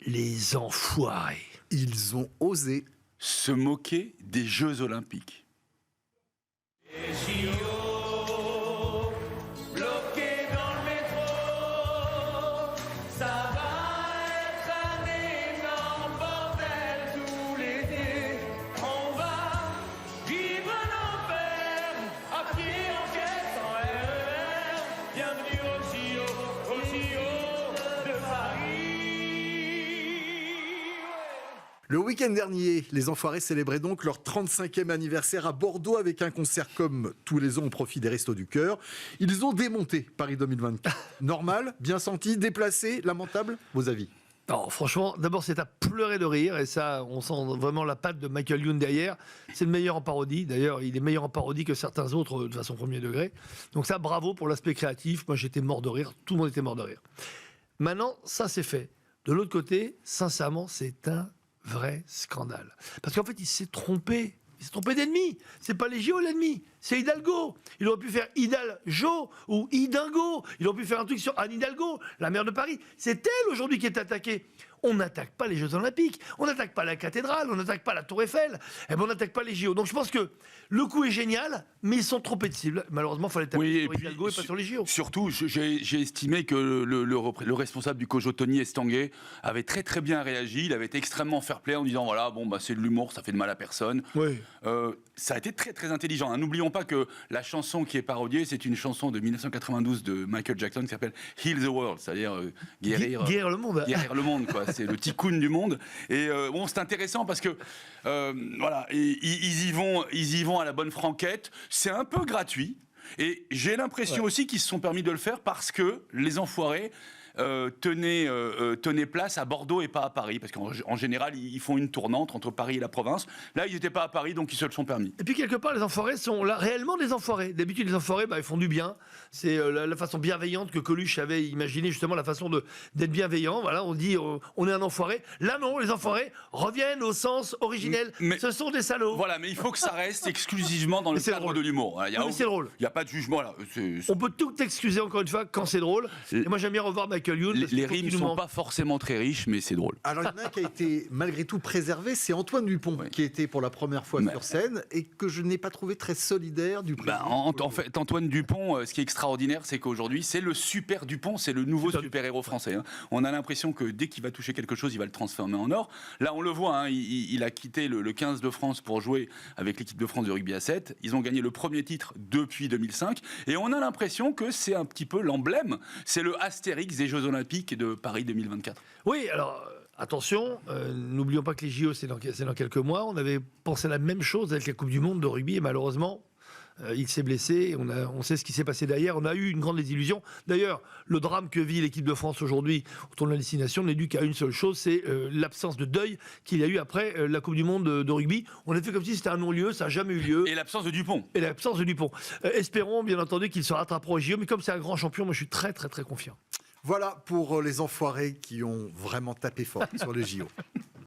Les enfoirés. Ils ont osé se moquer des Jeux Olympiques. Bloqué dans le métro, ça va être un énorme bordel tout l'été. On va vivre l'enfer, à pied en caisse en RER. Bienvenue au JO de Paris. Le week-end dernier, les Enfoirés célébraient donc leur 35e anniversaire à Bordeaux avec un concert comme tous les ans au profit des Restos du Cœur. Ils ont démonté Paris 2024. Normal, bien senti, déplacé, lamentable, vos avis? Non, franchement, d'abord c'est à pleurer de rire, et ça, on sent vraiment la patte de Michael Youn derrière. C'est le meilleur en parodie, d'ailleurs, il est meilleur en parodie que certains autres de façon premier degré. Donc ça, bravo pour l'aspect créatif. Moi, j'étais mort de rire, tout le monde était mort de rire. Maintenant, ça c'est fait. De l'autre côté, sincèrement, c'est un vrai scandale. Parce qu'en fait, il s'est trompé. Il s'est trompé d'ennemi. C'est pas les JO l'ennemi, c'est Hidalgo. Il aurait pu faire Hidalgo ou Hidingo. Il aurait pu faire un truc sur Anne Hidalgo, la maire de Paris. C'est elle aujourd'hui qui est attaquée. On n'attaque pas les Jeux Olympiques, on n'attaque pas la cathédrale, on n'attaque pas la Tour Eiffel, et on n'attaque pas les JO. Donc je pense que le coup est génial, mais ils sont trompés de cible. Malheureusement, il fallait taper sur Hidalgo et pas sur les JO. Surtout, j'ai estimé que le responsable du COJO, Tony Estanguet, avait très bien réagi. Il avait été extrêmement fair-play en disant voilà, bon, bah, c'est de l'humour, ça fait de mal à personne. Oui. Ça a été très intelligent. Hein. N'oublions pas que la chanson qui est parodiée, c'est une chanson de 1992 de Michael Jackson qui s'appelle Heal the World, c'est-à-dire guérir le monde. Guérir le monde, quoi. C'est le tikkun du monde. Et bon, c'est intéressant parce que voilà, ils y vont à la bonne franquette. C'est un peu gratuit. Et j'ai l'impression aussi qu'ils se sont permis de le faire parce que les Enfoirés tenaient place à Bordeaux et pas à Paris, parce qu'en général ils font une tournante entre Paris et la province. Là, ils n'étaient pas à Paris, donc ils se le sont permis. Et puis quelque part, les Enfoirés sont là réellement des enfoirés. D'habitude, les Enfoirés, ils font du bien. C'est la façon bienveillante que Coluche avait imaginé, justement, la façon d'être bienveillant. Voilà, on dit on est un enfoiré. Là, non, les Enfoirés reviennent au sens originel. Mais ce sont des salauds. Voilà, mais il faut que ça reste exclusivement dans le cadre de l'humour. C'est drôle. Il n'y a pas de jugement là. On peut tout excuser encore une fois quand c'est drôle. Et moi, j'aime bien revoir Michael Youn. Les rimes ne sont pas forcément très riches, mais c'est drôle. Alors, il y en a un qui a été malgré tout préservé, c'est Antoine Dupont, qui était pour la première fois sur scène et que je n'ai pas trouvé très solidaire du prix. En fait, Antoine Dupont, ce qui est extraordinaire, c'est qu'aujourd'hui, c'est le super Dupont, c'est le nouveau super-héros français. Hein. On a l'impression que dès qu'il va toucher quelque chose, il va le transformer en or. Là, on le voit, hein, il a quitté le 15 de France pour jouer avec l'équipe de France de rugby à 7. Ils ont gagné le premier titre depuis 2005. Et on a l'impression que c'est un petit peu l'emblème. C'est le Astérix des Jeux Olympiques de Paris 2024. Oui, alors attention, n'oublions pas que les JO c'est dans quelques mois. On avait pensé la même chose avec la Coupe du Monde de rugby et malheureusement il s'est blessé. On sait ce qui s'est passé derrière. On a eu une grande désillusion. D'ailleurs, le drame que vit l'équipe de France aujourd'hui autour de la destination n'est dû qu'à une seule chose, c'est l'absence de deuil qu'il y a eu après la Coupe du Monde de rugby. On a fait comme si c'était un non-lieu, ça n'a jamais eu lieu. Et l'absence de Dupont. Espérons bien entendu qu'il se rattrapera aux JO, mais comme c'est un grand champion, moi je suis très confiant. Voilà pour les Enfoirés qui ont vraiment tapé fort sur les JO.